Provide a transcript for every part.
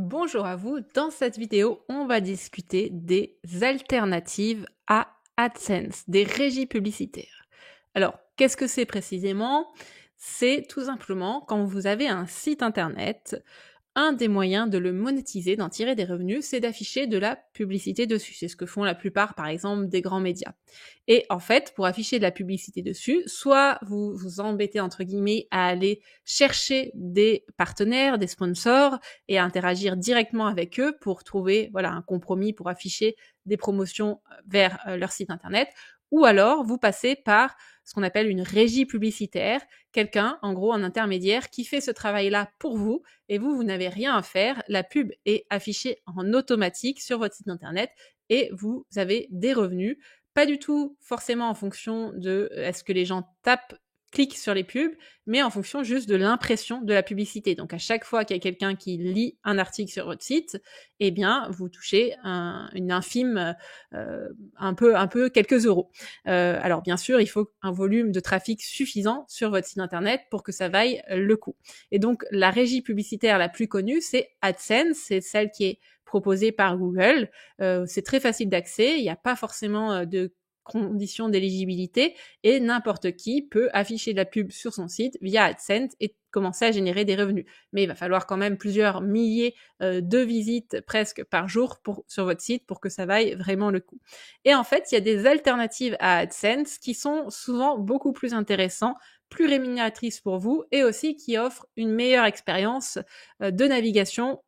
Bonjour à vous, dans cette vidéo, on va discuter des alternatives à AdSense, des régies publicitaires. Alors, qu'est-ce que c'est précisément? C'est tout simplement quand vous avez un site internet, un des moyens de le monétiser, d'en tirer des revenus, c'est d'afficher de la publicité dessus. C'est ce que font la plupart, par exemple, des grands médias. Et en fait, pour afficher de la publicité dessus, soit vous vous embêtez, entre guillemets, à aller chercher des partenaires, des sponsors, et à interagir directement avec eux pour trouver voilà, un compromis pour afficher des promotions vers leur site internet, ou alors vous passez par ce qu'on appelle une régie publicitaire, quelqu'un, en gros, un intermédiaire qui fait ce travail-là pour vous, et vous n'avez rien à faire. La pub est affichée en automatique sur votre site internet et vous avez des revenus. Pas du tout forcément en fonction de est-ce que les gens cliquent sur les pubs, mais en fonction juste de l'impression de la publicité. Donc à chaque fois qu'il y a quelqu'un qui lit un article sur votre site, eh bien vous touchez une infime, un peu quelques euros. Alors bien sûr, il faut un volume de trafic suffisant sur votre site internet pour que ça vaille le coup. Et donc la régie publicitaire la plus connue, c'est AdSense, c'est celle qui est proposée par Google. C'est très facile d'accès, il n'y a pas forcément de conditions d'éligibilité et n'importe qui peut afficher de la pub sur son site via AdSense et commencer à générer des revenus. Mais il va falloir quand même plusieurs milliers de visites presque par jour sur votre site pour que ça vaille vraiment le coup. Et en fait, il y a des alternatives à AdSense qui sont souvent beaucoup plus intéressantes, plus rémunératrices pour vous et aussi qui offrent une meilleure expérience de navigation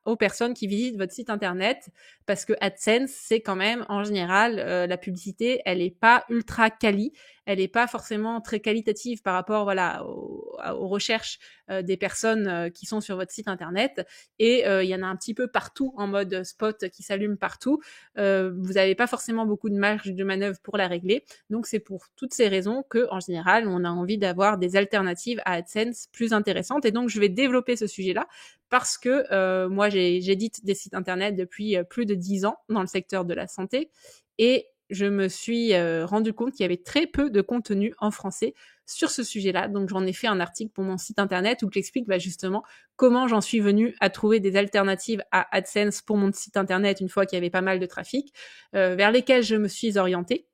aux personnes qui visitent votre site internet, parce que AdSense, c'est quand même, en général, la publicité, elle est pas ultra quali, elle est pas forcément très qualitative par rapport, voilà, aux recherches des personnes qui sont sur votre site internet, et il y en a un petit peu partout en mode spot qui s'allume partout. Vous n'avez pas forcément beaucoup de marge de manœuvre pour la régler, donc c'est pour toutes ces raisons que, en général, on a envie d'avoir des alternatives à AdSense plus intéressantes, et donc je vais développer ce sujet-là parce que moi j'édite des sites internet depuis plus de 10 ans dans le secteur de la santé, et je me suis rendu compte qu'il y avait très peu de contenu en français sur ce sujet-là. Donc j'en ai fait un article pour mon site internet où j'explique justement comment j'en suis venue à trouver des alternatives à AdSense pour mon site internet une fois qu'il y avait pas mal de trafic, vers lesquels je me suis orientée.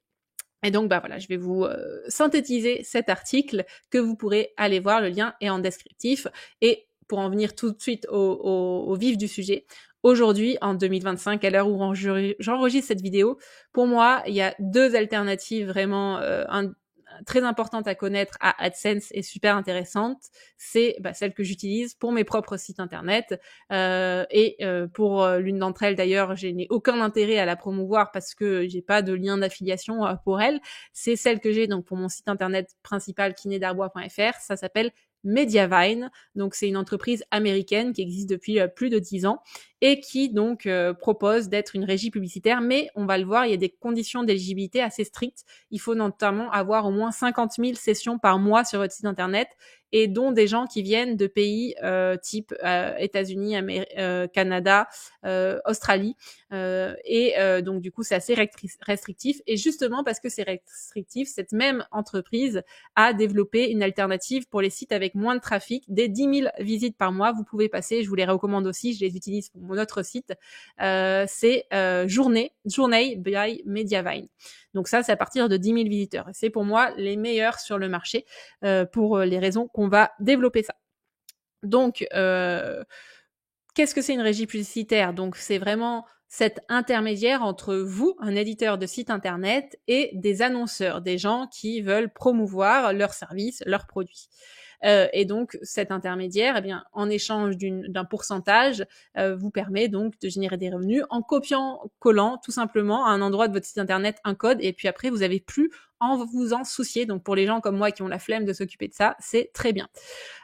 Et donc voilà, je vais vous synthétiser cet article que vous pourrez aller voir, le lien est en descriptif. Et pour en venir tout de suite au vif du sujet, aujourd'hui, en 2025, à l'heure où j'enregistre cette vidéo, pour moi, il y a deux alternatives vraiment très importantes à connaître à AdSense et super intéressantes. C'est celle que j'utilise pour mes propres sites internet, et pour l'une d'entre elles d'ailleurs, je n'ai aucun intérêt à la promouvoir parce que j'ai pas de lien d'affiliation pour elle. C'est celle que j'ai donc pour mon site internet principal kinédarbois.fr. Ça s'appelle Mediavine. Donc c'est une entreprise américaine qui existe depuis plus de 10 ans et qui donc propose d'être une régie publicitaire, mais on va le voir, il y a des conditions d'éligibilité assez strictes. Il faut notamment avoir au moins 50 000 sessions par mois sur votre site internet, et dont des gens qui viennent de pays type États-Unis, Canada, Australie, et donc du coup c'est assez restrictif, et justement parce que c'est restrictif, cette même entreprise a développé une alternative pour les sites avec moins de trafic, des 10 000 visites par mois. Vous pouvez passer, je vous les recommande aussi, je les utilise pour mon autre site, c'est Journey by Mediavine. Donc ça, c'est à partir de 10 000 visiteurs. C'est pour moi les meilleurs sur le marché pour les raisons qu'on va développer ça. Donc, qu'est-ce que c'est une régie publicitaire? Donc, c'est vraiment cet intermédiaire entre vous, un éditeur de site internet, et des annonceurs, des gens qui veulent promouvoir leurs services, leurs produits. Et donc, cet intermédiaire, en échange d'un pourcentage, vous permet donc de générer des revenus en collant tout simplement à un endroit de votre site internet un code, et puis après, vous n'avez plus en vous en soucier. Donc, pour les gens comme moi qui ont la flemme de s'occuper de ça, c'est très bien.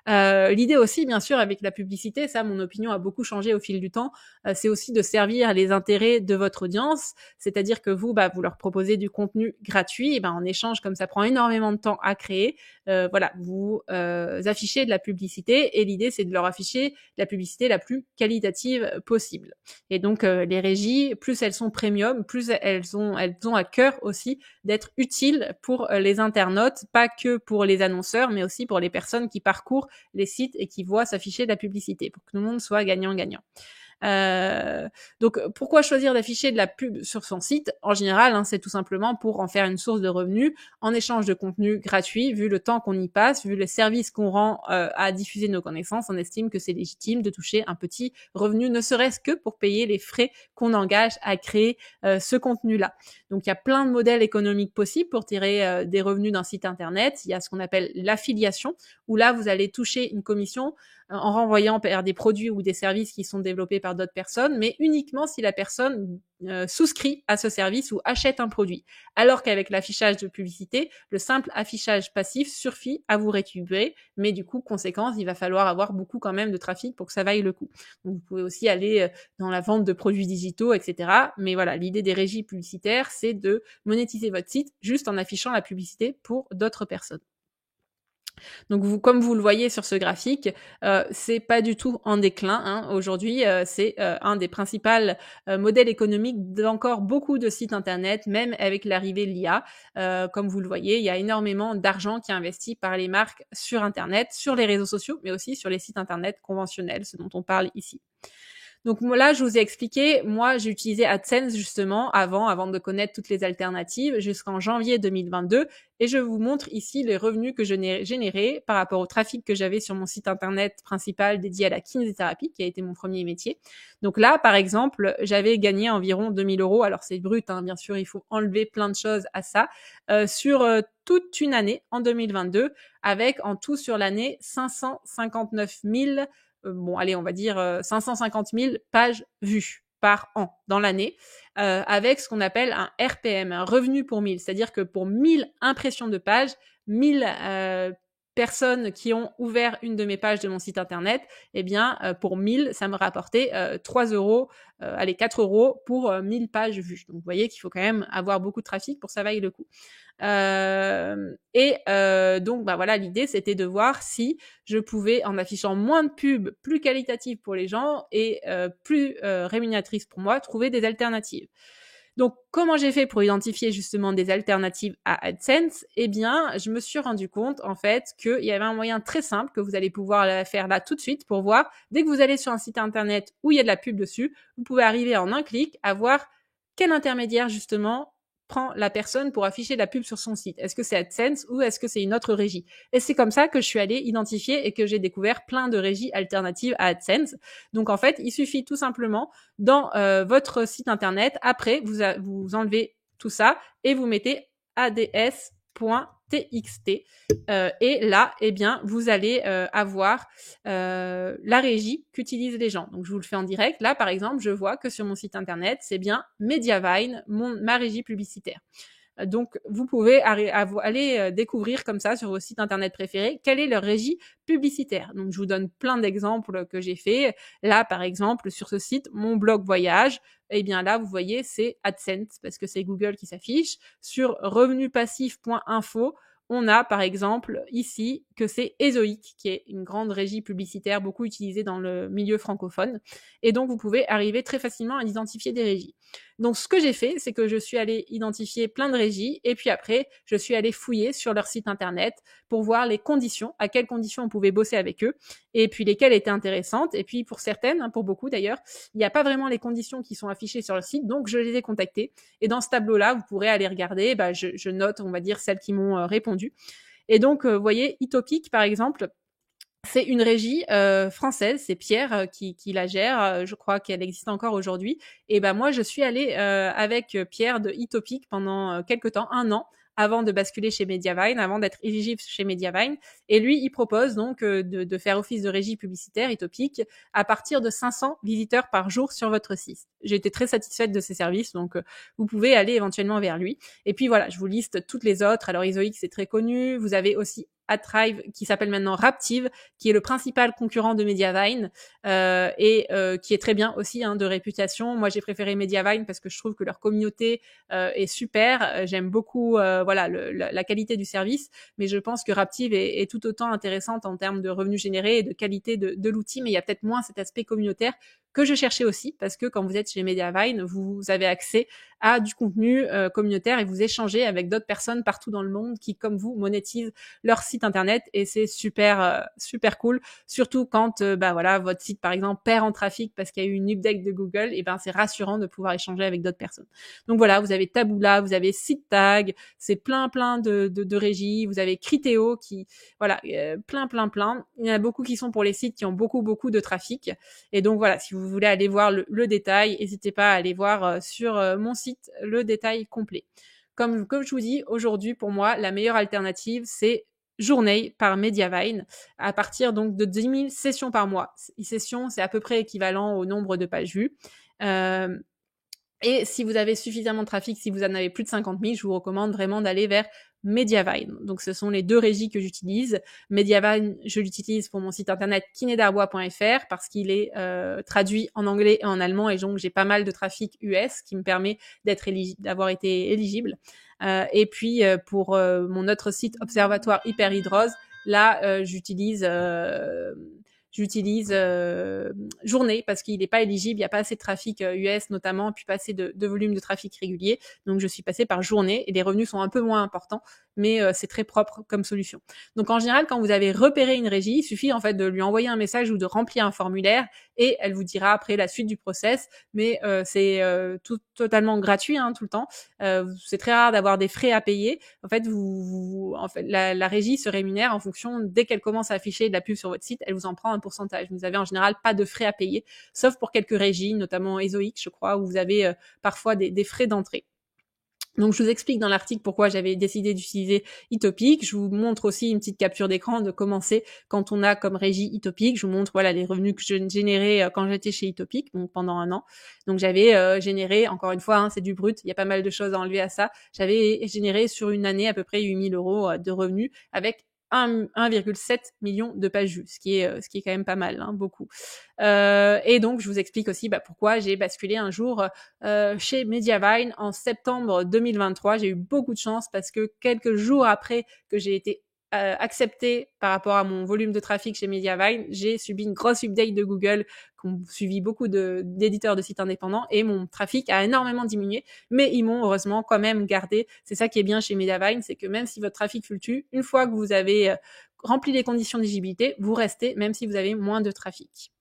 L'idée aussi, bien sûr, avec la publicité, ça, mon opinion a beaucoup changé au fil du temps, c'est aussi de servir les intérêts de votre audience, c'est-à-dire que vous leur proposez du contenu gratuit, et en échange, comme ça prend énormément de temps à créer, vous affichez de la publicité, et l'idée, c'est de leur afficher la publicité la plus qualitative possible. Et donc, les régies, plus elles sont premium, plus elles ont à cœur aussi d'être utiles pour les internautes, pas que pour les annonceurs, mais aussi pour les personnes qui parcourent les sites et qui voient s'afficher de la publicité, pour que tout le monde soit gagnant-gagnant. Donc, pourquoi choisir d'afficher de la pub sur son site? En général, c'est tout simplement pour en faire une source de revenus en échange de contenu gratuit. Vu le temps qu'on y passe, vu le service qu'on rend à diffuser nos connaissances, on estime que c'est légitime de toucher un petit revenu, ne serait-ce que pour payer les frais qu'on engage à créer ce contenu-là. Donc, il y a plein de modèles économiques possibles pour tirer des revenus d'un site internet. Il y a ce qu'on appelle l'affiliation, où là, vous allez toucher une commission en renvoyant vers des produits ou des services qui sont développés par d'autres personnes, mais uniquement si la personne souscrit à ce service ou achète un produit. Alors qu'avec l'affichage de publicité, le simple affichage passif suffit à vous récupérer, mais du coup, conséquence, il va falloir avoir beaucoup quand même de trafic pour que ça vaille le coup. Donc, vous pouvez aussi aller dans la vente de produits digitaux, etc. Mais voilà, l'idée des régies publicitaires, c'est de monétiser votre site juste en affichant la publicité pour d'autres personnes. Donc, comme vous le voyez sur ce graphique, c'est pas du tout en déclin. Aujourd'hui, c'est un des principaux modèles économiques d'encore beaucoup de sites internet, même avec l'arrivée de l'IA. Comme vous le voyez, il y a énormément d'argent qui est investi par les marques sur internet, sur les réseaux sociaux, mais aussi sur les sites internet conventionnels, ce dont on parle ici. Donc là, je vous ai expliqué, moi j'ai utilisé AdSense justement avant de connaître toutes les alternatives jusqu'en janvier 2022 et je vous montre ici les revenus que je n'ai générés par rapport au trafic que j'avais sur mon site internet principal dédié à la kinésithérapie qui a été mon premier métier. Donc là, par exemple, j'avais gagné environ 2000 €, alors c'est brut, bien sûr, il faut enlever plein de choses à ça, sur toute une année en 2022 avec en tout sur l'année 559 000 on va dire 550 000 pages vues par an dans l'année, avec ce qu'on appelle un RPM, un revenu pour 1000. C'est-à-dire que pour 1000 impressions de pages, 1000 personnes qui ont ouvert une de mes pages de mon site internet, pour 1000, ça me rapportait 3 €, 4 € pour 1000 pages vues. Donc vous voyez qu'il faut quand même avoir beaucoup de trafic pour que ça vaille le coup. L'idée c'était de voir si je pouvais, en affichant moins de pubs, plus qualitatives pour les gens et plus rémunératrices pour moi, trouver des alternatives. Donc, comment j'ai fait pour identifier justement des alternatives à AdSense? Je me suis rendu compte en fait qu'il y avait un moyen très simple que vous allez pouvoir faire là tout de suite pour voir, dès que vous allez sur un site internet où il y a de la pub dessus, vous pouvez arriver en un clic à voir quel intermédiaire justement prend la personne pour afficher la pub sur son site. Est-ce que c'est AdSense ou est-ce que c'est une autre régie? Et c'est comme ça que je suis allée identifier et que j'ai découvert plein de régies alternatives à AdSense. Donc en fait, il suffit tout simplement dans votre site internet, après vous enlevez tout ça et vous mettez ads.txt et là, vous allez avoir la régie qu'utilisent les gens. Donc, je vous le fais en direct. Là, par exemple, je vois que sur mon site internet, c'est bien Mediavine, ma régie publicitaire. Donc, vous pouvez aller découvrir comme ça sur vos sites internet préférés quelle est leur régie publicitaire. Donc, je vous donne plein d'exemples que j'ai fait. Là, par exemple, sur ce site, mon blog voyage, là, vous voyez, c'est AdSense parce que c'est Google qui s'affiche. Sur revenuspassif.info, on a par exemple ici que c'est Ezoic, qui est une grande régie publicitaire beaucoup utilisée dans le milieu francophone. Et donc, vous pouvez arriver très facilement à identifier des régies. Donc, ce que j'ai fait, c'est que je suis allée identifier plein de régies et puis après, je suis allée fouiller sur leur site internet pour voir les conditions, à quelles conditions on pouvait bosser avec eux et puis lesquelles étaient intéressantes. Et puis, pour certaines, pour beaucoup d'ailleurs, il n'y a pas vraiment les conditions qui sont affichées sur le site, donc je les ai contactées. Et dans ce tableau-là, vous pourrez aller regarder, je note, on va dire, celles qui m'ont répondu. Et donc, vous voyez, Itopic, par exemple, c'est une régie française, c'est Pierre qui la gère, je crois qu'elle existe encore aujourd'hui. Et moi, je suis allée avec Pierre de Itopic pendant quelque temps, 1 an, avant de basculer chez Mediavine, avant d'être éligible chez Mediavine. Et lui, il propose donc de faire office de régie publicitaire, Itopic, à partir de 500 visiteurs par jour sur votre site. J'ai été très satisfaite de ses services, donc vous pouvez aller éventuellement vers lui. Et puis voilà, je vous liste toutes les autres. Alors Ezoic, c'est très connu. Vous avez aussi Adthrive, qui s'appelle maintenant Raptive, qui est le principal concurrent de Mediavine qui est très bien aussi de réputation. Moi, j'ai préféré Mediavine parce que je trouve que leur communauté est super. J'aime beaucoup la qualité du service, mais je pense que Raptive est tout autant intéressante en termes de revenus générés et de qualité de l'outil, mais il y a peut-être moins cet aspect communautaire que je cherchais aussi, parce que quand vous êtes chez Mediavine, vous avez accès à du contenu communautaire et vous échangez avec d'autres personnes partout dans le monde qui, comme vous, monétisent leur site internet, et c'est super cool, surtout quand voilà, votre site par exemple perd en trafic parce qu'il y a eu une update de Google, et c'est rassurant de pouvoir échanger avec d'autres personnes. Donc voilà, vous avez Taboola, vous avez SiteTag, c'est plein de régies, vous avez Criteo qui voilà, plein. Il y en a beaucoup qui sont pour les sites qui ont beaucoup de trafic, et donc voilà, si vous voulez aller voir le détail, n'hésitez pas à aller voir sur mon site le détail complet. Comme je vous dis, aujourd'hui, pour moi, la meilleure alternative, c'est Journée par Mediavine, à partir donc de 10 000 sessions par mois. Une session, c'est à peu près équivalent au nombre de pages vues. Et si vous avez suffisamment de trafic, si vous en avez plus de 50 000, je vous recommande vraiment d'aller vers Mediavine. Donc ce sont les deux régies que j'utilise. Mediavine, je l'utilise pour mon site internet kinedarbois.fr parce qu'il est traduit en anglais et en allemand, et donc j'ai pas mal de trafic US qui me permet d'avoir été éligible. Et puis pour mon autre site Observatoire Hyperhidrose, là j'utilise Journée parce qu'il n'est pas éligible, il n'y a pas assez de trafic US notamment, puis pas assez de volume de trafic régulier. Donc je suis passée par Journée et les revenus sont un peu moins importants, mais c'est très propre comme solution. Donc en général, quand vous avez repéré une régie, il suffit en fait de lui envoyer un message ou de remplir un formulaire et elle vous dira après la suite du process, mais c'est totalement gratuit tout le temps. C'est très rare d'avoir des frais à payer. En fait, la régie se rémunère en fonction, dès qu'elle commence à afficher de la pub sur votre site, elle vous en prend un pourcentage. Vous avez en général pas de frais à payer, sauf pour quelques régies, notamment Ezoic, je crois, où vous avez parfois des frais d'entrée. Donc je vous explique dans l'article pourquoi j'avais décidé d'utiliser eTopic. Je vous montre aussi une petite capture d'écran de comment c'est quand on a comme régie eTopic. Je vous montre voilà les revenus que je générais quand j'étais chez eTopic, donc pendant un an. Donc j'avais généré, encore une fois, c'est du brut, il y a pas mal de choses à enlever à ça. J'avais généré sur une année à peu près 8 000 € de revenus avec 1,7 million de pages vues, ce qui est quand même pas mal, beaucoup. Et donc je vous explique aussi pourquoi j'ai basculé un jour chez Mediavine en septembre 2023. J'ai eu beaucoup de chance parce que quelques jours après que j'ai été acceptée par rapport à mon volume de trafic chez Mediavine, j'ai subi une grosse update de Google qu'ont suivi beaucoup d'éditeurs de sites indépendants, et mon trafic a énormément diminué, mais ils m'ont heureusement quand même gardé. C'est ça qui est bien chez Mediavine, c'est que même si votre trafic fluctue, une fois que vous avez rempli les conditions d'éligibilité, vous restez même si vous avez moins de trafic.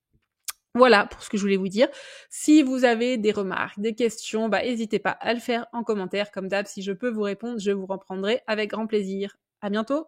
Voilà pour ce que je voulais vous dire. Si vous avez des remarques, des questions, n'hésitez pas à le faire en commentaire. Comme d'hab, si je peux vous répondre, je vous reprendrai avec grand plaisir. À bientôt!